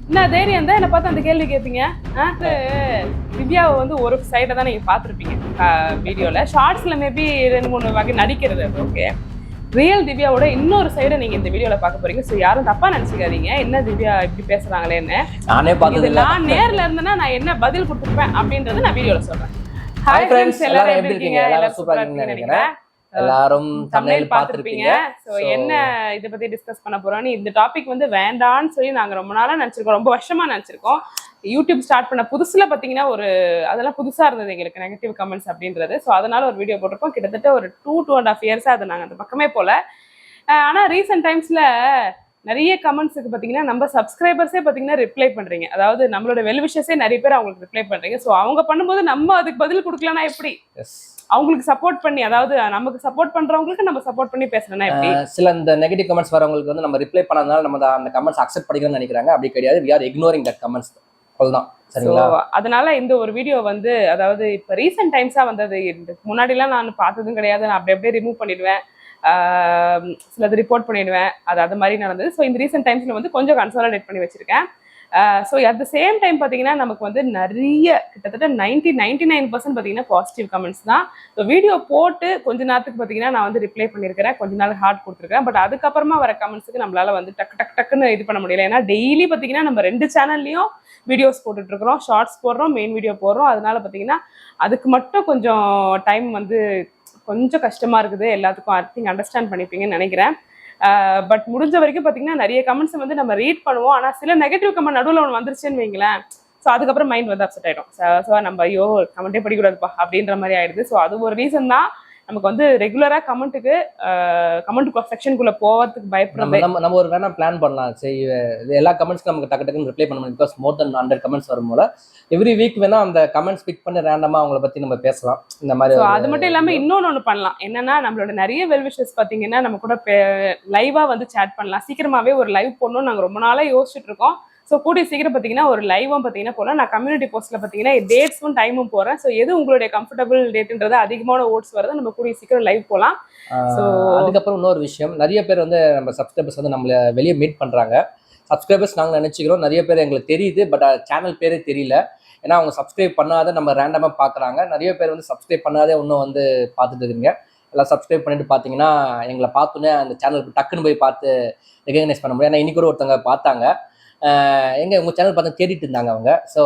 என்ன தைரியம் தான் என்ன பார்த்து அந்த கேள்வி கேட்பீங்க? திவ்யாவை வந்து ஒரு சைடை தான் நீங்கள் பார்த்துருப்பீங்க வீடியோவில். ஷார்ட்ஸில் மேபி 2-3 வகை நடிக்கிறது ஓகே. ரியல் திவ்யாவோட இன்னொரு சைடை நீங்கள் இந்த வீடியோவில் பார்க்க போறீங்க. ஸோ யாரும் தப்பாக நினச்சிக்காதீங்க, என்ன திவ்யா இப்படி பேசுகிறாங்களேன்னு. நானே பார்த்து நான் நேரில் இருந்தேன்னா நான் என்ன பதில் கொடுத்துருப்பேன் அப்படின்றத நான் வீடியோவில் சொல்கிறேன். ஹாய் ஃப்ரெண்ட்ஸ், எல்லாரும் எப்படி இருக்கீங்க? எல்லாரும் சூப்பரா இருக்கீங்கன்னு நினைக்கிறேன். எல்லாரும் தம்ப்நெயில் பார்த்திருப்பீங்க. சோ என்ன இத பத்தி டிஸ்கஸ் பண்ண போறோம்னு, இந்த டாபிக் வந்து வேண்டான்னு சொல்லி நாங்க ரொம்ப நாளா நினைச்சிருக்கோம், ரொம்ப வருஷமா நினைச்சிருக்கோம். யூடியூப் ஸ்டார்ட் பண்ண புதுசுல பாத்தீங்கன்னா அதெல்லாம் புதுசா இருந்தது எங்களுக்கு, நெகட்டிவ் கமெண்ட்ஸ் அப்படின்றது. ஸோ அதனால ஒரு வீடியோ போட்டிருக்கோம். கிட்டத்தட்ட ஒரு 2.5 இயர்ஸா அது நாங்க அந்த பக்கமே போல. ஆனா ரீசெண்ட் டைம்ஸ்ல நிறைய கமெண்ட்ஸுக்கு பார்த்தீங்கன்னா நம்ம சப்ஸ்கிரைபர்ஸே பார்த்தீங்கன்னா ரிப்ளை பண்ணுறீங்க. அதாவது நம்மளோட வெல்விஷஸே நிறைய பேர் அவங்களுக்கு ரிப்ளை பண்ணுறீங்க. ஸோ அவங்க பண்ணும்போது நம்ம அதுக்கு பதில் கொடுக்கலன்னா எப்படி? அவங்களுக்கு சப்போர்ட் பண்ணி, அதாவது நமக்கு சப்போர்ட் பண்றவங்களுக்கு நம்ம சப்போர்ட் பண்ணி பேசணும்னா எப்படி? சில இந்த நெகட்டிவ் கமெண்ட்ஸ் வரவங்களுக்கு வந்து நம்ம ரிப்ளை பண்ணாதனால நம்ம அந்த கமெண்ட்ஸ் அக்செப்ட் பண்ணிக்கணும்னு நினைக்கிறாங்க. அப்படி கிடையாது. we are ignoring that comments. அவ்வளவுதான். சரிங்களா? அதனால இந்த ஒரு வீடியோ வந்து, அதாவது இப்ப ரீசெண்ட் டைம்ஸா வந்தது, முன்னாடிலாம் நான் பார்த்ததும் கிடையாது. நான் அப்படியே ரிமூவ் பண்ணிடுவேன், சிலது ரிப்போர்ட் பண்ணிடுவேன், அது மாதிரி நடந்தது. ஸோ இந்த ரீசெண்ட் டைம்ஸ்ல வந்து கொஞ்சம் கன்சாலிடேட் பண்ணி வச்சிருக்கேன். So at the same time பார்த்தீங்கன்னா நமக்கு வந்து நிறைய, கிட்டத்தட்ட 99% பார்த்தீங்கன்னா பாசிட்டிவ் கமெண்ட்ஸ் தான். ஸோ வீடியோ போட்டு கொஞ்ச நேரத்துக்கு பார்த்தீங்கன்னா நான் வந்து ரிப்ளை பண்ணியிருக்கிறேன், கொஞ்ச நாள் ஹார்ட் கொடுத்துருக்கேன். பட் அதுக்கப்புறமா வர கமெண்ட்ஸுக்கு நம்மளால வந்து டக்குன்னு இது பண்ண முடியல. ஏன்னா டெய்லி பார்த்தீங்கன்னா நம்ம 2 சேனல்லையும் வீடியோஸ் போட்டுட்டு இருக்கிறோம், ஷார்ட்ஸ் போடுறோம், மெயின் வீடியோ போடுறோம். அதனால பார்த்தீங்கன்னா அதுக்கு மட்டும் கொஞ்சம் டைம் வந்து கொஞ்சம் கஷ்டமா இருக்குது. எல்லாத்துக்கும் ஐ திங்க் அண்டர்ஸ்டாண்ட் பண்ணிப்பீங்கன்னு நினைக்கிறேன். பட் முடிஞ்ச வரைக்கும் பார்த்தீங்கன்னா நிறைய கமெண்ட்ஸ் வந்து நம்ம ரீட் பண்ணுவோம். ஆனால் சில நெகட்டிவ் கமெண்ட் நடுவில் ஒன்று வந்துருச்சுன்னு வைங்களேன், ஸோ அதுக்கப்புறம் மைண்ட் வந்து அப்செட் ஆகிடும். ஸோ நம்ம ஐயோ கமெண்ட்டே படிக்கூடாதுப்பா அப்படின்ற மாதிரி ஆயிடுது. ஸோ அது ஒரு ரீசன் தான் நமக்கு வந்து ரெகுலராக கமெண்ட் செக்ஷனுக்குள்ள போகிறதுக்கு பயப்படுறது. நம்ம ஒரு வேணா பிளான் பண்ணலாம். சரி, எல்லா கமெண்ட்ஸ்க்கு நமக்கு டக்குன்னு ரிப்ளை பண்ண முடியும். பிகாஸ் மோர் தென் 100 கமெண்ட்ஸ் வரும்போல எவ்ரி வீக் வேணா அந்த கமெண்ட்ஸ் பிக் பண்ணி ரேண்டமா அவங்கள பத்தி நம்ம பேசலாம். இந்த மாதிரி அது மட்டும் இல்லாம இன்னொன்னு பண்ணலாம். என்னன்னா, நம்மளோட நிறைய வெல்விஷஸ் பாத்தீங்கன்னா நம்ம கூட லைவா வந்து சேட் பண்ணலாம். சீக்கிரமாவே ஒரு லைவ் போடணும்னு நாங்க ரொம்ப நாளா யோசிச்சுட்டு இருக்கோம். ஸோ கூடிய சீக்கிரம் பார்த்தீங்கன்னா ஒரு லைவும் பார்த்தீங்கன்னா போகலாம். நான் கம்யூனிட்டி போஸ்ட்டில் பார்த்தீங்கன்னா டேட்ஸும் டைமும் போகிறேன். ஸோ எது உங்களுடைய கம்ஃபர்டபுள் டேட்டுன்றது, அதிகமான ஓட்ஸ் வருது, நம்ம கூடிய சீக்கிரம் லைவ் போகலாம். ஸோ அதுக்கப்புறம் இன்னொரு விஷயம், நிறைய பேர் வந்து நம்ம சப்ஸ்கிரைபர்ஸ் வந்து நம்மளை வெளியே மீட் பண்ணுறாங்க. சப்ஸ்கிரைபர்ஸ் நாங்கள் நினச்சிக்கிறோம், நிறைய பேர் எங்களுக்கு தெரியுது, பட் சேனல் பேரே தெரியல. ஏன்னா அவங்க சப்ஸ்கிரைப் பண்ணாத நம்ம ரேண்டமாக பார்க்குறாங்க. நிறைய பேர் வந்து சப்ஸ்கிரைப் பண்ணாதே இன்னும் வந்து பார்த்துட்டு இருக்கீங்க. எல்லாம் சப்ஸ்கிரைப் பண்ணிட்டு பார்த்தீங்கன்னா எங்களை பார்த்தோன்னே அந்த சேனலுக்கு டக்குன்னு போய் பார்த்து ரெகக்னைஸ் பண்ண முடியும். ஏன்னா இன்னைக்கு கூட ஒருத்தவங்க பார்த்தாங்க, உங்கள் சேனல் பார்த்து தேடிட்டு இருந்தாங்க அவங்க. ஸோ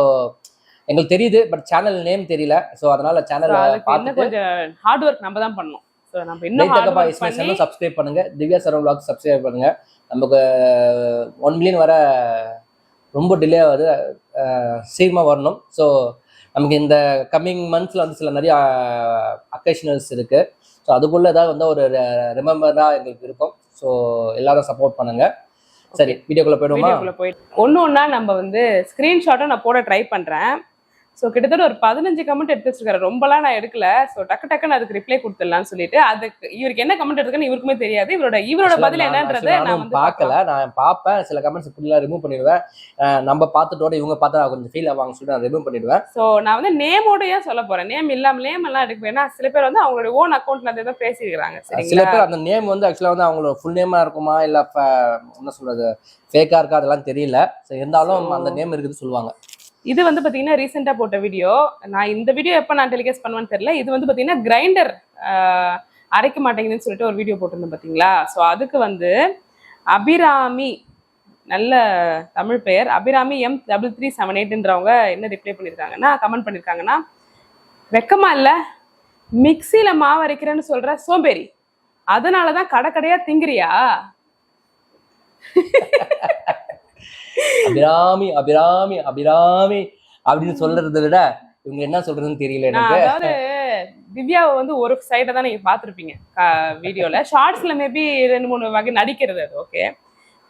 எங்களுக்கு தெரியுது, பட் சேனல் நேம் தெரியல. ஸோ அதனால சேனல் பார்த்து கொஞ்சம் ஹார்ட் ஒர்க் நம்ம தான் பண்ணணும். ஸோ நம்ம இன்னும் சப்ஸ்கிரைப் பண்ணுங்க, திவ்யா சரவணன் vlogs சப்ஸ்கிரைப் பண்ணுங்க. நமக்கு 1 மில்லியன் வர ரொம்ப டிலே ஆகுது, சீக்கிரமாக வரணும். ஸோ நமக்கு இந்த கம்மிங் மந்த்ஸில் வந்து சில நிறைய அக்கேஷனல்ஸ் இருக்குது. ஸோ அதுக்குள்ளே ஏதாவது வந்து ஒரு ரிமெம்பராக எங்களுக்கு இருக்கும். ஸோ எல்லாரும் சப்போர்ட் பண்ணுங்க. சரி, வீடியோக்குள்ள போயிட்டு ஒன்னா நம்ம வந்து ஸ்கிரீன்ஷாட்டும் நான் போட ட்ரை பண்றேன். ஸோ கிட்டத்தட்ட ஒரு 15 கமெண்ட் எடுத்து வச்சிருக்காரு. ரொம்பலாம் நான் எடுக்கல. ஸோ டக்குன்னு அதுக்கு ரிப்ளை கொடுத்துடலாம்னு சொல்லிட்டு, அதுக்கு இவருக்கு என்ன கமெண்ட் எடுக்குன்னு இவருக்குமே தெரியாது. இவரோட பதில் என்னன்றதை நான் வந்து பார்க்கல. நான் பார்ப்பேன், சில கமெண்ட்ஸ் ஃபுல்லாக ரிமூவ் பண்ணிடுவேன். நம்ம பார்த்துட்டோட இவங்க பார்த்தா கொஞ்சம் ஃபீல் ஆவாங்க சொல்லிட்டு நான் ரிமூவ் பண்ணிடுவேன். ஸோ நான் வந்து நேமோடய சொல்ல போறேன், நேம் எல்லாம் எடுக்க. ஏன்னா சில பேர் வந்து அவங்களோட ஓன் அக்கௌண்ட்ல இருந்து தான் பேசியிருக்காங்க. சில பேர் அந்த நேம் வந்து ஆக்சுவலாக வந்து அவங்களோட ஃபுல் நேமா இருக்குமா இல்லை என்ன சொல்றது ஃபேக்கா இருக்கா அதெல்லாம் தெரியல. ஸோ இருந்தாலும் அந்த நேம் இருக்குது சொல்லுவாங்க. இது வந்து பார்த்தீங்கன்னா ரீசெண்டாக போட்ட வீடியோ. நான் இந்த வீடியோ எப்போ நான் டெலிகாஸ்ட் பண்ணுவேன்னு தெரியல. இது வந்து பார்த்தீங்கன்னா கிரைண்டர் அரைக்க மாட்டேங்குதுன்னு சொல்லிட்டு ஒரு வீடியோ போட்டிருந்தேன் பார்த்தீங்களா. ஸோ அதுக்கு வந்து அபிராமி, நல்ல தமிழ் பெயர், அபிராமி M3378ன்றவங்க என்ன ரிப்ளை பண்ணியிருக்காங்கன்னா, கமெண்ட் பண்ணியிருக்காங்கன்னா, வெக்கமா இல்லை, மிக்சியில் மாவு அரைக்கிறேன்னு சொல்கிற சோம்பேறி, அதனால தான் கடையாக திங்கிறியா? அபிராமி அபிராமி அபிராமி அப்படின்னு சொல்றதை விட இவங்க என்ன சொல்றதுன்னு தெரியல எனக்கு. அதாவது திவ்யாவை வந்து ஒரு சைடை தான் நீங்க பார்த்துருப்பீங்க வீடியோல. ஷார்ட்ஸ்ல மேபி 2-3 வகை நடிக்கிறது, அது ஓகே.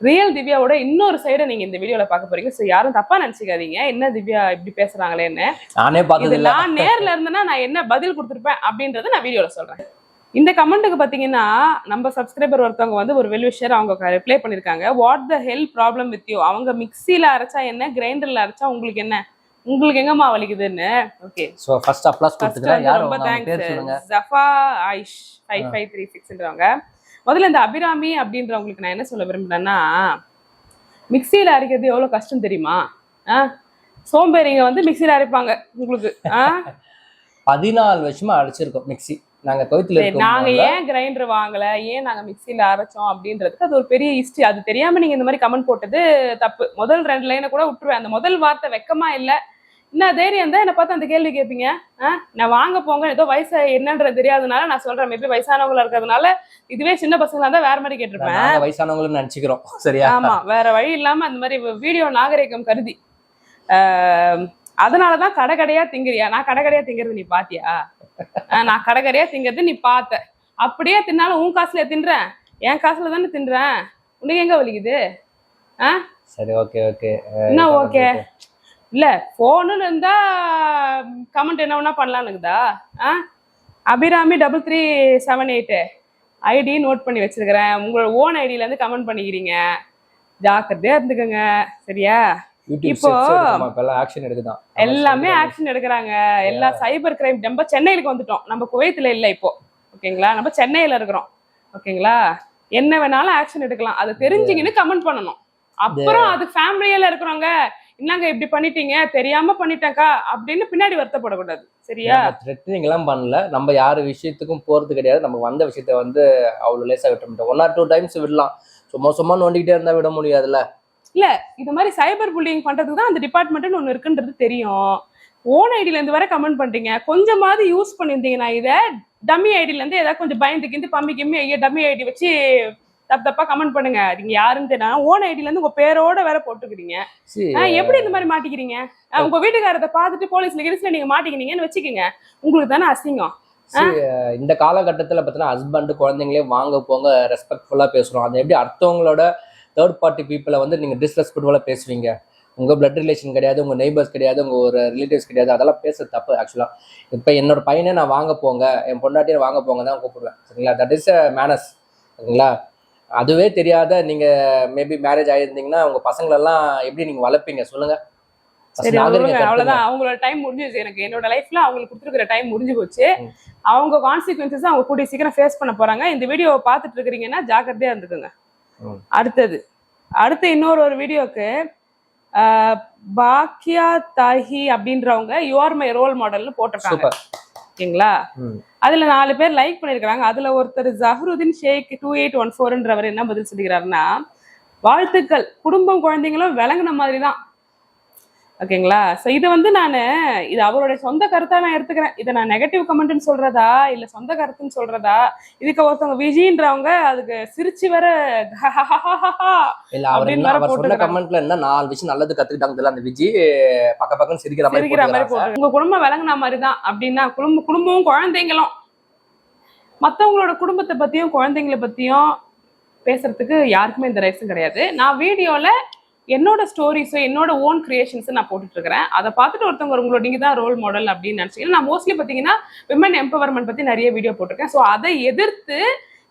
ரியல் திவ்யாவோட இன்னொரு சைடை நீங்க இந்த வீடியோல பார்க்க போறீங்க. ஸோ யாரும் தப்பா நினைச்சுக்காதீங்க, என்ன திவ்யா இப்படி பேசுறாங்களேன்னு. நானே பார்த்தது, நான் நேர்ல இருந்தேன்னா நான் என்ன பதில் கொடுத்துருப்பேன் அப்படின்றத நான் வீடியோல சொல்றேன். இந்த கமெண்ட்டுக்கு பார்த்தீங்கன்னா நம்ம சப்ஸ்கிரைபர் ஒருத்தவங்க வந்து ஒரு வெல்விஷர் அவங்க ரிப்ளை பண்ணியிருக்காங்க. What the hell problem with you, அவங்க மிக்சியில் அரைச்சா என்ன, கிரைண்டரில் அரைச்சா உங்களுக்கு என்ன, உங்களுக்கு எங்கம்மா வலிக்குதுன்னு. ஓகே, ஸோ ஃபர்ஸ்ட் அப்ளாஸ் கொடுத்துக்கிறேன். ரொம்ப தேங்க்ஸ் ஜஃபா ஆயிஷ் 5536ன்றவங்க. முதல்ல இந்த அபிராமி அப்படின்றவங்களுக்கு நான் என்ன சொல்ல விரும்புறேன்னா, மிக்சியில அரைக்கிறது எவ்வளவு கஷ்டம் தெரியுமா? சோம்பேறிங்க வந்து மிக்சியில அரைப்பாங்க உங்களுக்கு. 14 வருஷமா அரைச்சிருக்கோம் மிக்சி. நாங்க கோயத்துல இருக்கோம். நாங்க ஏன் கிரைண்டர் வாங்கல, ஏன் நாங்க மிக்சியில அரைச்சோம் அப்படின்றதுக்கு அது ஒரு பெரிய ஹிஸ்டரி. அது தெரியாம நீங்க இந்த மாதிரி கமெண்ட் போட்டது தப்பு. முதல் 2 லைனை கூட விட்டுருவேன். அந்த முதல் வார்த்தை வெக்கமா இல்ல, என்ன தைரியம் தான் என்ன பார்த்து அந்த கேள்வி கேட்பீங்க? நான் வாங்க போங்க, ஏதோ வயசு என்னன்றது தெரியாதனால நான் சொல்றேன். மேபி வயசானவங்களா இருக்கிறதுனால, இதுவே சின்ன பசங்களா தான் வேற மாதிரி கேட்டிருப்பேன். வயசானவங்களும் நினைச்சுக்கிறோம். சரியா? ஆமா, வேற வழி இல்லாம அந்த மாதிரி வீடியோ நாகரிகம் கருதி. அதனாலதான் கடைக்கடையா திங்கிறியா? நான் கடைக்கடையா திங்கிறது நீ பாத்தியா? நான் கடைக்கடையா திங்கிறது நீ பார்த்த. அப்படியே தின்னாலும் உன் காசுல தின்றேன், என் காசுல தானே தின்றேன். உனக்கு எங்க வலிக்குது? சரி, ஓகே ஓகே. என்ன ஓகே? இல்ல போனுன்னு இருந்தா கமெண்ட் என்ன வேணா பண்ணலான்னுக்குதா? அபிராமி 3378 ஐடி நோட் பண்ணி வச்சிருக்கிறேன். உங்களோட ஓன் ஐடியில இருந்து கமெண்ட் பண்ணிக்கிறீங்க. ஜாக்கிரதையா இருந்துக்கங்க, சரியா? இப்போ எல்லாமே ஆக்ஷன் எடுக்கிறாங்க. எல்லா சைபர் கிரைம். நம்ம சென்னையிலுக்கு வந்துட்டோம், நம்ம குவைத்துல இல்ல இப்போ. ஓகேங்களா? நம்ம சென்னையில இருக்கிறோம். ஓகேங்களா? என்ன வேணாலும் ஆக்ஷன் எடுக்கலாம். அதை தெரிஞ்சுக்கின்னு கமெண்ட் பண்ணணும். அப்புறம் அது ஃபேமிலியில இருக்கிறவங்க, என்னங்க இப்படி பண்ணிட்டீங்க, தெரியாம பண்ணிட்டேன்க்கா அப்படின்னு பின்னாடி வருத்தப்படக்கூடாது, சரியா? த்ரெட்டனிங் எல்லாம் பண்ணல. நம்ம யாரு விஷயத்துக்கும் போறது கிடையாது. நம்ம வந்த விஷயத்த வந்து அவ்வளவு லேசா விட்ட மாட்டோம். 1 or 2 டைம்ஸ் விடலாம். சும்மா நோண்டிக்கிட்டே இருந்தா விட முடியாதுல்ல. இல்ல, இது மாதிரி சைபர் புல்லிங் பண்றதுக்கு தான் அந்த டிபார்ட்மெண்ட்னு ஒண்ணு இருக்குன்றது தெரியும். ஓன் ஐடியில இருந்து வர கமெண்ட் பண்றீங்க. கொஞ்சமாவது யூஸ் பண்ணியிருந்தீங்கன்னா இதை டம்மி ஐடியில இருந்து ஏதாவது கொஞ்சம் பயந்துக்கிந்து பம்மி கிம்மி ஐயா டம்மி ஐடி வச்சு தப்பா கமெண்ட் பண்ணுங்க. நீங்க யாருன்னு தெரியும். ஓன் ஐடியில இருந்து உங்க பேரோட வேற போட்டுக்கிறீங்க. எப்படி இந்த மாதிரி மாட்டிக்கிறீங்க? உங்க வீட்டுக்காரத்தை பார்த்துட்டு போலீஸ்ல கிரிஸ்ல நீங்க மாட்டிக்கிறீங்கன்னு வச்சுக்கோங்க, உங்களுக்கு தானே அசிங்கம். இந்த காலகட்டத்துல பாத்தீங்கன்னா ஹஸ்பண்ட் குழந்தைங்களே வாங்க போங்க ரெஸ்பெக்ட்ஃபுல்லா பேசுறோம். அது எப்படி அடுத்தவங்களோட தேர்ட் பார்ட்டி பீப்புளை வந்து நீங்க டிஸ்ரெஸ்பெக்ட்ஃபுல்லா பேசுவீங்க? உங்க பிளட் ரிலேஷன் கிடையாது, உங்க நெய்பர்ஸ் கிடையாது, உங்க ஒரு ரிலேட்டிவ்ஸ் கிடையாது. அதெல்லாம் பேசுறது தப்பு ஆக்சுவலா. இப்ப என்னோட பையனை நான் வாங்க போங்க, என் பொண்டாட்டியை வாங்க போங்க தான் கூப்பிடுவேன், சரிங்களா? தட் இஸ் மேனஸ், சரிங்களா? அதுவே தெரியாத நீங்க மேபி மேரேஜ் ஆயிருந்தீங்கன்னா உங்க பசங்களெல்லாம் எப்படி நீங்க வளர்ப்பீங்க சொல்லுங்க? அவ்வளவுதான், அவங்களோட டைம் முடிஞ்சிச்சு. எனக்கு என்னோட லைஃப்ல அவங்களுக்கு கொடுத்துருக்கிற டைம் முடிஞ்சு போச்சு. அவங்க கான்சிக்வன்சஸ் அவங்க கூடிய சீக்கிரம் ஃபேஸ் பண்ண போறாங்க. இந்த வீடியோவை பார்த்துட்டு இருக்கிறீங்கன்னா ஜாக்கிரதையா இருந்துக்குங்க. அடுத்து இன்னொரு வீடியோக்கு பாக்கியா தாஹி அப்படின்றவங்க யுவர் மை ரோல் மாடல்னு போட்டிருக்காங்க, ஓகேங்களா? அதுல 4 பேர் லைக் பண்ணிருக்காங்க. அதுல ஒருத்தர் ஜஹருதீன் ஷேக் 2814ன்றவர் என்ன பதில் சொல்லிக்கிறாருன்னா, வாழ்த்துக்கள், குடும்பம் குழந்தைங்களும் விளங்குன மாதிரி தான். ஓகேங்களா? ஸோ இதை வந்து இது அவருடைய சொந்த கருத்தா நான் எடுத்துக்கிறேன். இதை நான் நெகட்டிவ் கமெண்ட்னு சொல்றதா இல்ல சொந்த கருத்துன்னு சொல்றதா? இதுக்கு ஒருத்தவங்க விஜின்றவங்க அதுக்கு சிரிச்சு வர கமெண்ட்ல என்ன 4 விஷயம் நல்லது கத்துக்கிட்டாங்க. அந்த விஜி பக்கம் சிரிக்கிற மாதிரி போட்டு உங்க குடும்பம் விளங்குன மாதிரிதான் அப்படின்னா, குடும்பமும் குழந்தைங்களும் மத்தவங்களோட குடும்பத்தை பத்தியும் குழந்தைங்களை பத்தியும் பேசுறதுக்கு யாருக்குமே இந்த ரைட்ஸும் கிடையாது. நான் வீடியோல என்னோட ஸ்டோரிஸோ என்னோட ஓன் கிரியேஷன்ஸ் நான் போட்டுட்டு இருக்கிறேன். அதை பார்த்துட்டு ஒருத்தவங்க உங்களோட நீங்க தான் ரோல் மாடல் அப்படின்னு நினைச்சீங்கன்னா, நான் மோஸ்ட்லி பார்த்தீங்கன்னா விமன் எம்பவர்மெண்ட் பத்தி நிறைய வீடியோ போட்டிருக்கேன். ஸோ அதை எதிர்த்து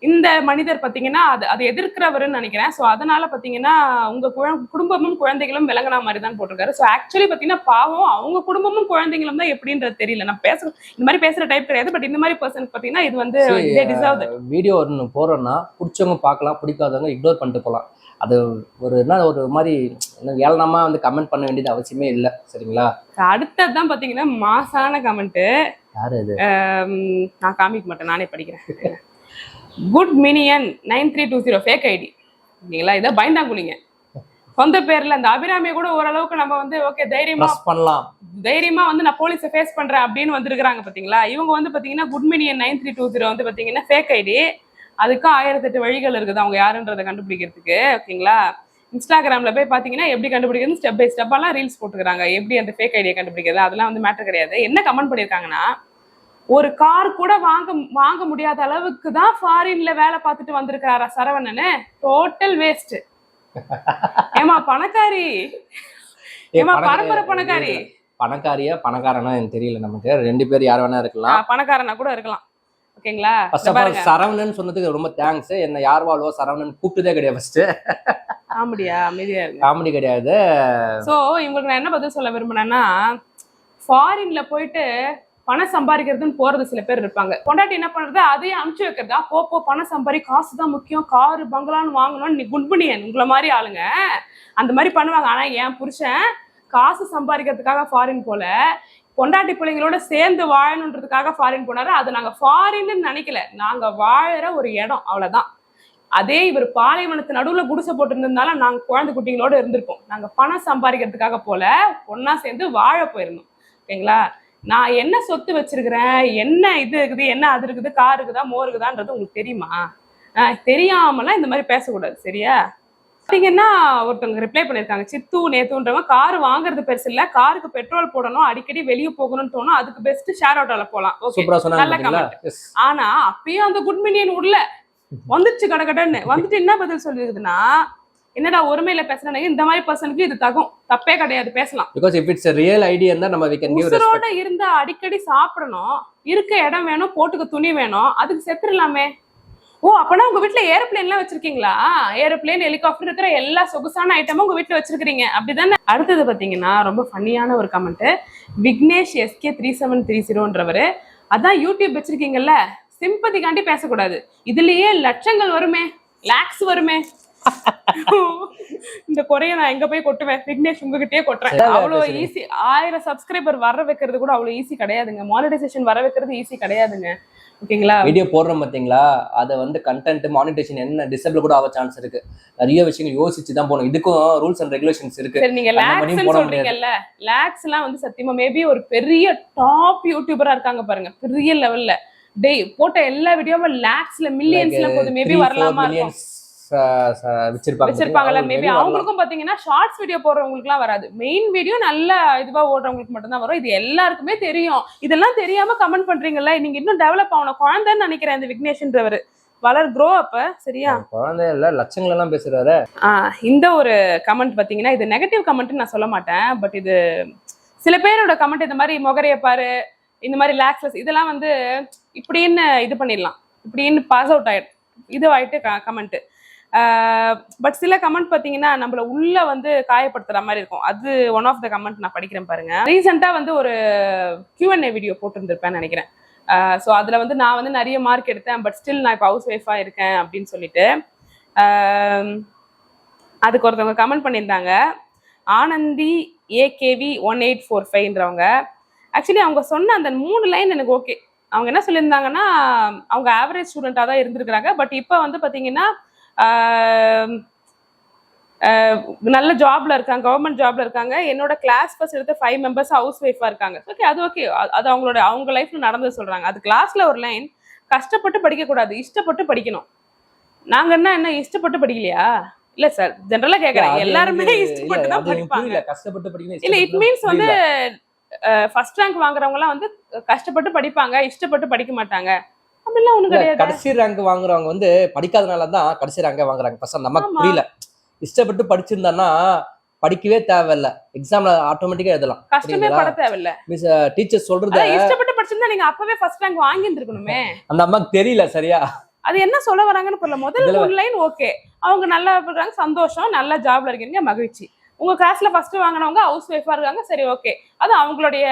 இந்த மனிதர் பார்த்தீங்கன்னா அதை எதிர்க்கிறவருன்னு நினைக்கிறேன். ஸோ அதனால பார்த்தீங்கன்னா உங்க குடும்பமும் குழந்தைகளும் விளங்கினா மாதிரி தான் போட்டிருக்காரு. ஸோ ஆக்சுவலி பார்த்தீங்கன்னா பாவம் அவங்க குடும்பமும் குழந்தைகளும் தான் எப்படின்றது தெரியல. நான் இந்த மாதிரி பேசுற டைப் கிடையாது. பட் இந்த மாதிரி பர்சனுக்கு பார்த்தீங்கன்னா இது வந்து வீடியோ ஒன்று போறோம்னா பிடிச்சவங்க பார்க்கலாம், பிடிக்காதவங்க இக்னோர் பண்ணிட்டு போகலாம். அது ஒரு மாதிரி ஏளனமா வந்து கமெண்ட் பண்ண வேண்டியது அவசியமே இல்லை, சரிங்களா? அடுத்ததுதான் பாத்தீங்கன்னா மாசான கமெண்ட். யாரு அது? நான் காமிக்க மாட்டேன், நானே படிக்கிறேன். குட் மினியன் 9320 ஃபேக் ஐடி, ஓகேங்களா? இதை பயந்தாங்குளிங்க சொந்த பேர்ல. இந்த அபிராமியை கூட ஓரளவுக்கு நம்ம வந்து ஓகே தைரியமா பண்ணலாம், தைரியமா வந்து நான் போலீஸை ஃபேஸ் பண்றேன் அப்படின்னு வந்துருக்காங்க பாத்தீங்களா? இவங்க வந்து பாத்தீங்கன்னா குட் மினியன் 9320 வந்து பாத்தீங்கன்னா ஃபேக் ஐடி. அதுக்கு 1008 வழிகள் இருக்குது அவங்க யாருன்றதை கண்டுபிடிக்கிறதுக்கு, ஓகேங்களா? இன்ஸ்டாகிராம்ல போய் பாத்தீங்கன்னா எப்படி கண்டுபிடிக்கிறது ஸ்டெப் பை ஸ்டெப்பாலாம் ரீல்ஸ் போட்டுக்கிறாங்க. எப்படி அந்த ஃபேக் ஐடியை கண்டுபிடிக்கிறது அதெல்லாம் வந்து மேட்டர் கிடையாது. என்ன கமெண்ட் பண்ணியிருக்காங்கன்னா, ஒரு கார் கூட வாங்க முடியாத அளவுக்கு தான் ஃபாரின்ல வேலை பார்த்துட்டு வந்திருக்காரா சரவணனு, டோட்டல் வேஸ்ட். ஏமா பணக்காரி, ஏமா பரம்பரை பணக்காரி. பணக்காரியா பணக்காரனா எனக்கு தெரியல. நமக்கு 2 பேர் யார் வேணா இருக்கலாம், பணக்காரனா கூட இருக்கலாம், ஓகேங்களா? சரவணன் சொன்னதுக்கு ரொம்ப தேங்க்ஸ். என்ன யார் வாழ்வோ சரவணன் கூப்பிட்டதே கிடையாது ஃபர்ஸ்ட். காமெடியா? அமைதியா இருக்கு, காமெடி கிடையாது. சோ இவங்களுக்கு நான் என்ன பதில் சொல்ல விரும்பினேன்னா, ஃபாரின்ல போயிட்டு பணம் சம்பாதிக்கிறதுன்னு போறது சில பேர் இருப்பாங்க. பொண்டாட்டி என்ன பண்றது, அதையே அனுப்பிச்சு வைக்கிறதா, போ பணம் சம்பாதி, காசு தான் முக்கியம், காரு பங்களான்னு வாங்கணும்னு நீ குட்பனியன் உங்களை மாதிரி ஆளுங்க அந்த மாதிரி பண்ணுவாங்க. ஆனா என் புருஷன் காசு சம்பாதிக்கிறதுக்காக ஃபாரின் போல, பொண்டாட்டி பிள்ளைங்களோட சேர்ந்து வாழணுன்றதுக்காக ஃபாரின் போனாரு. அது நாங்க ஃபாரின்னு நினைக்கல, நாங்க வாழற ஒரு இடம், அவ்வளவுதான். அதே இவர் பாலைவனத்து நடுவுல குடிசை போட்டு இருந்திருந்தாலும் நாங்க குழந்தை குட்டிங்களோட இருந்திருப்போம். நாங்க பணம் சம்பாதிக்கிறதுக்காக போல, ஒன்னா சேர்ந்து வாழ போயிருந்தோம். ஓகேங்களா? நான் என்ன சொத்து வச்சிருக்கிறேன், என்ன இது இருக்குது, என்ன அது இருக்குது, கார் இருக்குதா, மோர் இருக்குதான்றது உங்களுக்கு தெரியுமா? தெரியாமலாம் இந்த மாதிரி பேசக்கூடாது, சரியா? பார்த்தீங்கன்னா ஒருத்தவங்க ரிப்ளை பண்ணியிருக்காங்க, சித்து நேத்துன்றவங்க கார் வாங்குறது பெருசு இல்ல, காருக்கு பெட்ரோல் போடணும், அடிக்கடி வெளியே போகணும்னு தோணும், அதுக்கு பெஸ்ட் ஷேர் ஆட்டோல போலாம். ஓகே, நல்ல கமெண்ட். ஆனா அப்பயும் அந்த குட் மில்லியன் உள்ள வந்துச்சு கடகடன்னு வந்துட்டு என்ன பதில் சொல்லிருக்குதுன்னா, என்னடா ஒருமையில பேசுறாங்க, இந்த மாதிரி பர்சனுக்கு இது தகும், தப்பே கிடையாது, பேசலாம். because if it's a real idea then நம்ம we can give respect. உசுரோட இருந்தா அடிக்கடி சாப்பிடணும், இருக்க இடம் வேணும், போட்டுக்க துணி வேணும், அதுக்கு செத்துடலாமே. ஓ, அப்பனா உங்க வீட்டுல ஏரோப்ளேன்லாம் வச்சிருக்கீங்களா? ஏரோப்ளேன், ஹெலிகாப்டர் இருக்கிற எல்லா சொகுசான ஐட்டமும் உங்க வீட்டுல வச்சிருக்கீங்க, அப்படிதானே? அடுத்தது பாத்தீங்கன்னா ரொம்ப ஃபன்னியான ஒரு கமெண்ட். விக்னேஷ் SK 3730ன்றவரு, அதான் யூடியூப் வச்சிருக்கீங்கல்ல, சிம்பதிக்காண்டி பேசக்கூடாது, இதுலயே லட்சங்கள் வருமே, லாக்ஸ் வருமே. இந்த குறைய நான் எங்க போய் கொட்டுவேன்? விக்னேஷ் உங்ககிட்டயே கொட்டுறேன். அவ்வளவு ஈஸி 1000 சப்ஸ்கிரைபர் வர வைக்கிறது கூட அவ்வளவு ஈஸி கிடையாதுங்க. மானிட்டைசேஷன் வர வைக்கிறது ஈஸி கிடையாதுங்க. ஓகேங்களா? வீடியோ போடுறோம் பாத்தீங்களா, அதை வந்து கண்டென்ட் மானிட்டைசேஷன் என்ன டிசேபிள் கூட ஆக சான்ஸ் இருக்கு. நிறைய விஷயங்கள் யோசிச்சு தான் போகணும். இதுக்கும் ரூல்ஸ் அண்ட் ரெகுலேஷன்ஸ் இருக்கு. சரி, நீங்க லாக்ஸ் சொல்றீங்கல்ல, லாக்ஸ் எல்லாம் வந்து சத்தியமா மேபி ஒரு பெரிய டாப் யூடியூபரா இருக்காங்க பாருங்க, பெரிய லெவல்ல டேய் போட்ட எல்லா வீடியோவும் லாக்ஸ்ல மில்லியன்ஸ்ல போது மேபி வரலாமா இருக்கும், வச்சிருப்பாங்கல்ல. மேபி அவங்களுக்கும் பாத்தீங்கன்னா ஷார்ட்ஸ் வீடியோ போடுறவங்களுக்கு எல்லாம் வராது, மெயின் வீடியோ நல்ல இதுவா ஓடுறவங்களுக்கு மட்டும் தான் வரும். இது எல்லாருக்குமே தெரியும். இதெல்லாம் தெரியாம கமெண்ட் பண்றீங்கல்ல, நீங்க இன்னும் டெவலப் ஆகணும். குழந்தைன்னு நினைக்கிறேன் இந்த விக்னேஷ்ன்றவர், வளர் க்ரோ அப்ப, சரியா? குழந்தை இல்ல, லட்சங்கள் எல்லாம் பேசுறாரு. இந்த ஒரு கமெண்ட் பாத்தீங்கன்னா, இது நெகட்டிவ் கமெண்ட் நான் சொல்ல மாட்டேன், பட் இது சில பேரோட கமெண்ட் இந்த மாதிரி மொகரைய பாரு, இந்த மாதிரி லாக்ஸ்லெஸ் இதெல்லாம் வந்து இப்படின்னு இது பண்ணிடலாம், இப்படின்னு பாஸ் அவுட் ஆயிடும், இது ஆயிட்டு கமெண்ட். பட் சில கமெண்ட் பார்த்தீங்கன்னா நம்மள உள்ள வந்து காயப்படுத்துற மாதிரி இருக்கும். அது ஒன் ஆஃப் த கமெண்ட் நான் படிக்கிறேன் பாருங்க. ரீசெண்டாக வந்து ஒரு Q&A வீடியோ போட்டுருந்துருப்பேன்னு நினைக்கிறேன். ஸோ அதில் வந்து நான் வந்து நிறைய மார்க் எடுத்தேன், பட் ஸ்டில் நான் இப்போ ஹவுஸ் ஒய்ஃபாக இருக்கேன் அப்படின்னு சொல்லிட்டு அதுக்கு ஒருத்தவங்க கமெண்ட் பண்ணியிருந்தாங்க, ஆனந்தி AKV 1845ன்றவங்க. ஆக்சுவலி அவங்க சொன்ன அந்த 3 லைன் எனக்கு ஓகே. அவங்க என்ன சொல்லியிருந்தாங்கன்னா, அவங்க ஆவரேஜ் ஸ்டூடெண்ட்டாக தான் இருந்திருக்கிறாங்க, பட் இப்போ வந்து பார்த்தீங்கன்னா நல்ல ஜாப்ல இருக்காங்க, கவர்மெண்ட் ஜாப்ல இருக்காங்க. என்னோட கிளாஸ் ஃபர்ஸ்ட் எடுத்த 5 மெம்பர்ஸ் ஹவுஸ் ஒய்ஃபா இருக்காங்க. ஓகே, அது ஓகே, அது அவங்க லைஃப்ல நடந்து சொல்றாங்க. அது கிளாஸ்ல ஒரு லைன், கஷ்டப்பட்டு படிக்க கூடாது, இஷ்டப்பட்டு படிக்கணும். நாங்க என்ன இஷ்டப்பட்டு படிக்கலையா? இல்ல சார், ஜெனரலா கேக்குறேன், எல்லாருமே இஷ்டப்பட்டு தான் படிப்பாங்க. கஷ்டப்பட்டு படிக்கணும் இல்ல, இட் மீன்ஸ் வந்து ஃபர்ஸ்ட் ரேங்க் வாங்குறவங்க எல்லாம் வந்து கஷ்டப்பட்டு படிப்பாங்க, இஷ்டப்பட்டு படிக்க மாட்டாங்க அப்படிலாம் ஒண்ணு கிடையாது. கடைசி ரேங்க் வாங்குறவங்க வந்து படிக்காதனாலதான் கடைசி ரேங்க வாங்குறாங்க. ஃபர்ஸ்ட் நமக்கு புரியல, இஷ்டப்பட்டு படிச்சிருந்தான்னா படிக்கவே தேவையில்ல, எக்ஸாம்ல ஆட்டோமேட்டிக்கா எழுதலாம், கஷ்டமே பட தேவையில்ல. மிஸ் டீச்சர் சொல்றத இஷ்டப்பட்டு படிச்சிருந்தா நீங்க அப்பவே ஃபர்ஸ்ட் ரேங்க் வாங்கி இருந்திருக்கணுமே. அந்த அம்மாக்கு தெரியல சரியா, அது என்ன சொல்ல வராங்கன்னு புரியல. முதல்ல ஒரு லைன் ஓகே, அவங்க நல்லா இருக்காங்க, சந்தோஷம், நல்ல ஜாப்ல இருக்கீங்க, மகிழ்ச்சி. உங்க கிளாஸ்ல ஃபர்ஸ்ட் வாங்கினவங்க ஹவுஸ் ஒய்ஃபா இருக்காங்க, சரி ஓகே, அது அவங்களுடைய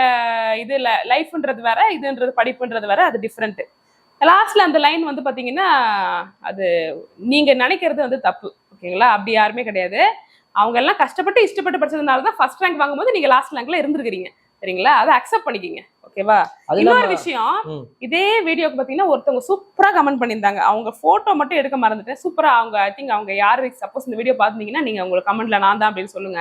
இதுல லைஃப்ன்றது வேற, இதுன்றது படிப்புன்றது வேற, அது டிஃப்ரெண்ட். லாஸ்ட்ல அந்த லைன் வந்து பாத்தீங்கன்னா, அது நீங்க நினைக்கிறது வந்து தப்பு. ஓகேங்களா? அப்படி யாருமே கிடையாது. அவங்க எல்லாம் கஷ்டப்பட்டு இஷ்டப்பட்டு படிச்சதுனால தான் ஃபர்ஸ்ட் ரேங்க் வாங்கும்போது நீங்க லாஸ்ட் ரேங்க்ல இருந்திருக்கீங்க, சரிங்களா? அதை அக்செப்ட் பண்ணிக்கிங்க. ஓகேவா? இன்னொரு விஷயம், இதே வீடியோக்கு பாத்தீங்கன்னா ஒருத்தவங்க சூப்பரா கமெண்ட் பண்ணியிருந்தாங்க. அவங்க போட்டோ மட்டும் எடுக்க மறந்துட்டேன். சூப்பரா அவங்க, ஐ திங்க் அவங்க யாரு, சப்போஸ் இந்த வீடியோ பாத்தீங்கன்னா நீங்க உங்களுக்கு கமெண்ட்ல நான் தான் அப்படின்னு சொல்லுங்க.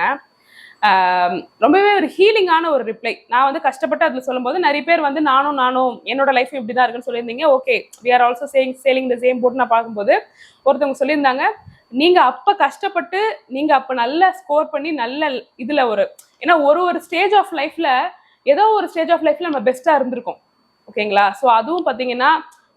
ரொம்பவே ஒரு ஹீலிங்கான ஒரு ரிப்ளை. நான் வந்து கஷ்டப்பட்டு அதுல சொல்லும்போது நிறைய பேர் வந்து நானும் என்னோட லைஃப் இப்படிதான் இருக்குன்னு சொல்லியிருந்தீங்க. Okay, we are also sailing the same boat நான் பார்க்கும்போது ஒருத்தவங்க சொல்லியிருந்தாங்க, நீங்க அப்ப கஷ்டப்பட்டு நீங்க அப்ப நல்ல ஸ்கோர் பண்ணி நல்ல இதுல ஏன்னா ஒரு ஸ்டேஜ் ஆஃப் லைஃப்ல ஏதோ ஒரு ஸ்டேஜ் ஆஃப் லைஃப்ல நம்ம பெஸ்டா இருந்திருக்கோம். ஓகேங்களா? ஸோ அதுவும் பார்த்தீங்கன்னா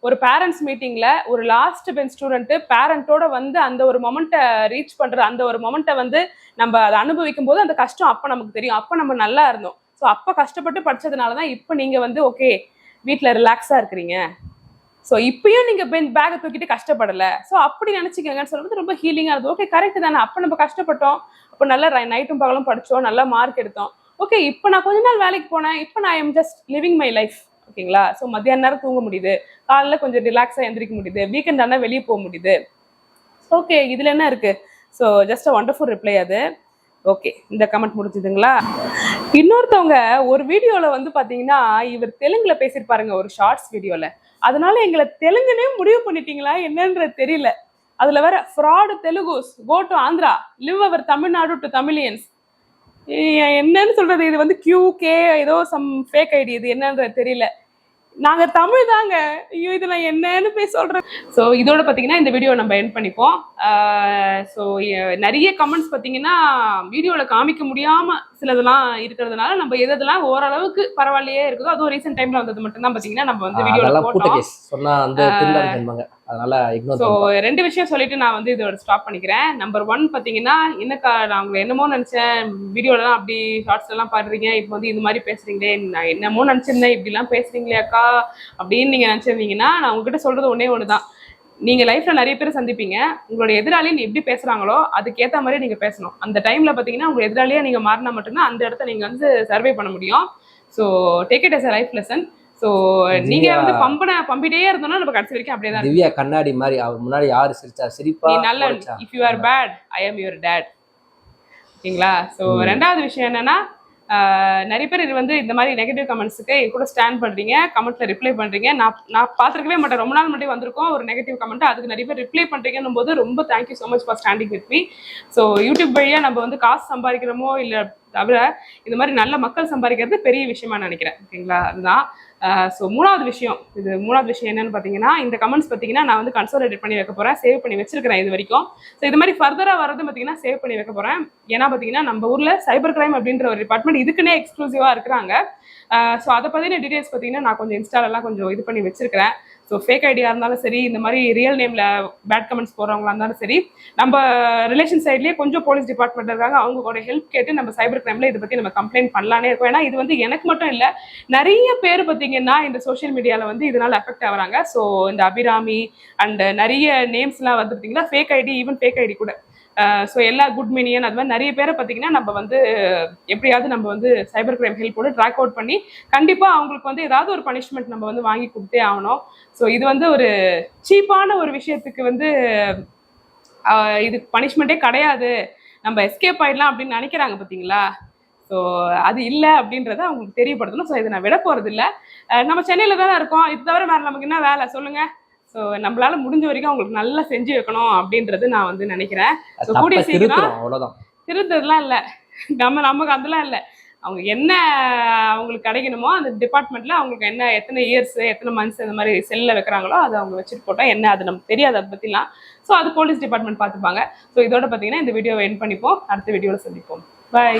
ஒரு பேரண்ட்ஸ் மீட்டிங்ல ஒரு லாஸ்ட் பெஞ்ச் ஸ்டூடெண்ட் பேரண்டோட வந்து அந்த ஒரு மொமெண்ட்டை ரீச் பண்ற, அந்த ஒரு மொமெண்ட்டை வந்து நம்ம அதை அனுபவிக்கும் போது அந்த கஷ்டம் அப்ப நமக்கு தெரியும். அப்ப நம்ம நல்லா இருந்தோம். ஸோ அப்ப கஷ்டப்பட்டு படிச்சதுனாலதான் இப்ப நீங்க வந்து ஓகே வீட்டுல ரிலாக்ஸா இருக்கிறீங்க. ஸோ இப்பயும் நீங்க பேக்கை தூக்கிட்டு கஷ்டப்படல. ஸோ அப்படி நினைச்சுக்கங்கன்னு சொல்லும்போது ரொம்ப ஹீலிங்கா இருந்தது. ஓகே, கரெக்ட் தானே, அப்ப நம்ம கஷ்டப்பட்டோம், அப்ப நல்லா நைட்டும் பகலும் படிச்சோம், நல்லா மார்க் எடுத்தோம். ஓகே, இப்போ நான் கொஞ்ச நாள் வேலைக்கு போனேன், இப்போ நான் am just living my life. ஓகேங்களா. ஸோ மத்தியான நேரம் தூங்க முடியுது, காலைல கொஞ்சம் ரிலாக்ஸாக எந்திரிக்க முடியுது, வீக்கெண்ட் ஆனால் வெளியே போக முடியுது. ஓகே, இதில் என்ன இருக்கு? So just a wonderful reply அது. ஓகே, இந்த கமெண்ட் முடிஞ்சுதுங்களா. இன்னொருத்தவங்க ஒரு வீடியோவில் வந்து பார்த்தீங்கன்னா இவர் தெலுங்குல பேசியிருப்பாருங்க, ஒரு ஷார்ட்ஸ் வீடியோவில். அதனால எங்களை தெலுங்குனே முடிவு பண்ணிட்டீங்களா என்னன்றது தெரியல. அதில் வேற fraud Telugus go to Andhra leave our Tamil Nadu to Tamilians. என்னன்னு சொல்றது, இது வந்து QK ஏதோ சம் ஃபேக் ஐடி, இது என்னன்றது தெரியல. நாங்க தமிழ் தாங்க. ஐயோ, இது நான் என்னன்னு போய் சொல்றேன். ஸோ இதோட பார்த்தீங்கன்னா இந்த வீடியோ நம்ம எண்ட் பண்ணிப்போம். ஸோ நிறைய கமெண்ட்ஸ் பார்த்தீங்கன்னா வீடியோவில் காமிக்க முடியாம சிலதெல்லாம் இருக்கிறதுனால நம்ம எதெல்லாம் ஓரளவுக்கு பரவாயில்லையே இருக்குதோ, அதுவும் ரீசெண்ட் டைம்ல வந்தது மட்டும் தான் பார்த்தீங்கன்னா நம்ம வந்து வீடியோவில் போட்டோம். சொன்னா அந்த அதனால ஸோ 2 விஷயம் சொல்லிட்டு நான் வந்து இதோட ஸ்டாப் பண்ணிக்கிறேன். நம்பர் 1 பார்த்தீங்கன்னா, என்னக்கா நான் உங்களை என்னமோ நினைச்சேன், வீடியோலாம் அப்படி ஷார்ட்ஸ் எல்லாம் பாடுறீங்க, இப்போ வந்து இது மாதிரி பேசுறீங்களே, நான் என்னமோ நினைச்சிருந்தேன் இப்படிலாம் பேசுறீங்களே அக்கா அப்படின்னு நீங்க நினைச்சிருந்தீங்கன்னா, நான் உங்ககிட்ட சொல்றது ஒண்ணு தான். நீங்க லைஃப்ல நிறைய பேர் சந்திப்பீங்க. உங்களோட எதிராளி நீ எப்படி பேசுறாங்களோ அதுக்கேற்ற மாதிரி நீங்க பேசணும். அந்த டைம்ல பாத்தீங்கன்னா உங்க எதிராளியா நீங்க மாறினா மட்டும்தான் அந்த இடத்த நீங்க வந்து சர்வே பண்ண முடியும். So take it as a life lesson. So நீங்க வந்து பம்பிட்டே இருந்தோம்னா நம்ம கடைசி வரைக்கும் அப்படியே தான். திவ்யா கண்ணாடி மாதிரி அவர் முன்னாடி யாரு சிரிச்சா சிரிப்பா, நீ நல்ல, if you are bad I am your date. ஓகேங்களா. ஸோ 2வது விஷயம் என்னன்னா, நிறைய பேர் இது வந்து இந்த மாதிரி நெகட்டிவ் கமெண்ட்ஸுக்கு என் கூட ஸ்டாண்ட் பண்றீங்க, கமெண்ட்ல ரிப்ளை பண்றீங்க. நான் பார்த்துருக்கவே மாட்டேன், ரொம்ப நாள் மட்டும் வந்திருக்கோம் ஒரு நெகட்டிவ் கமெண்ட், அதுக்கு நிறைய பேர் ரிப்ளை பண்றீங்கன்னும் போது ரொம்ப thank you so much for standing with me. So YouTube வழியா நம்ம வந்து காசு சம்பாதிக்கிறோமோ இல்லை தவிர இந்த மாதிரி நல்ல மக்கள் சம்பாதிக்கிறது பெரிய விஷயமா நினைக்கிறேன். ஓகேங்களா. அதுதான். ஸோ 3வது விஷயம் என்னன்னு பார்த்தீங்கன்னா, இந்த கமெண்ட்ஸ் பார்த்தீங்கன்னா நான் வந்து கன்சோலிடேட் பண்ணி வைக்க போறேன், சேவ் பண்ணி வச்சிருக்கிறேன் இது வரைக்கும். ஸோ இது மாதிரி ஃபர்தராக வரது பார்த்தீங்கன்னா சேவ் பண்ணி வைக்க போறேன். ஏன்னா பார்த்தீங்கன்னா நம்ம ஊர்ல சைபர் கிரைம் அப்படின்ற ஒரு டிபார்ட்மெண்ட் இதுக்குன்னே எக்ஸ்க்ளூசிவா இருக்கிறாங்க. ஸோ அதை பற்றின டீடைல்ஸ் பார்த்தீங்கன்னா நான் கொஞ்சம் இன்ஸ்டாலெல்லாம் கொஞ்சம் இது பண்ணி வச்சிருக்கிறேன். ஸோ ஃபேக் ஐடியா இருந்தாலும் சரி, இந்த மாதிரி ரியல் நேம்ல பேட் கமெண்ட்ஸ் போடுறவங்களா இருந்தாலும் சரி, நம்ம ரிலேஷன் சைட்லேயே கொஞ்சம் போலீஸ் டிபார்ட்மெண்ட் இருக்காங்க, அவங்க கூட ஹெல்ப் கேட்டு நம்ம சைபர் கிரைம்ல இதை பற்றி நம்ம கம்ப்ளைண்ட் பண்ணலானே இருக்கோம். ஏன்னா இது வந்து எனக்கு மட்டும் இல்லை, நிறைய பேர் பார்த்தீங்கன்னா இந்த சோஷியல் மீடியாவில் வந்து இதனால எஃபெக்ட் ஆகுறாங்க. ஸோ இந்த அபிராமி அண்ட் நிறைய நேம்ஸ்லாம் வந்து பார்த்தீங்கன்னா fake ID, even fake ID கூட. ஸோ எல்லா குட் மினியன் அது மாதிரி நிறைய பேரை பார்த்தீங்கன்னா நம்ம வந்து எப்படியாவது நம்ம வந்து சைபர் கிரைம் ஹெல்ப்போடு ட்ராக் அவுட் பண்ணி கண்டிப்பாக அவங்களுக்கு வந்து ஏதாவது ஒரு பனிஷ்மெண்ட் நம்ம வந்து வாங்கி கொடுத்தே ஆகணும். ஸோ இது வந்து ஒரு சீப்பான ஒரு விஷயத்துக்கு வந்து இது பனிஷ்மெண்ட்டே கிடையாது, நம்ம எஸ்கேப் ஆயிடலாம் அப்படின்னு நினைக்கிறாங்க பார்த்தீங்களா. ஸோ அது இல்லை அப்படின்றத அவங்களுக்கு தெரியப்படுத்தணும். ஸோ இதை நான் விட போகிறது இல்லை. நம்ம சென்னையில் தானே இருக்கோம், இது தவிர வேறு நமக்கு என்ன வேலை சொல்லுங்கள். ஸோ நம்மளால முடிஞ்ச வரைக்கும் அவங்களுக்கு நல்லா செஞ்சு வைக்கணும் அப்படின்றது நான் வந்து நினைக்கிறேன். ஸோ கூடிய சீக்கிரம் திருத்ததுலாம் இல்லை, நமக்கு அதெல்லாம் இல்லை. அவங்க என்ன அவங்களுக்கு கிடைக்கணுமோ அந்த டிபார்ட்மெண்ட்ல அவங்களுக்கு என்ன எத்தனை இயர்ஸ் எத்தனை மந்த்ஸ் இந்த மாதிரி செல்லில் வைக்கிறாங்களோ அதை அவங்க வச்சுட்டு போட்டோம். என்ன அது நமக்கு தெரியாது அதை பற்றிலாம். ஸோ அது போலீஸ் டிபார்ட்மெண்ட் பார்த்துப்பாங்க. ஸோ இதோட பார்த்தீங்கன்னா இந்த வீடியோவை எண்ட் பண்ணிப்போம். அடுத்த வீடியோவில் சந்திப்போம். பாய்.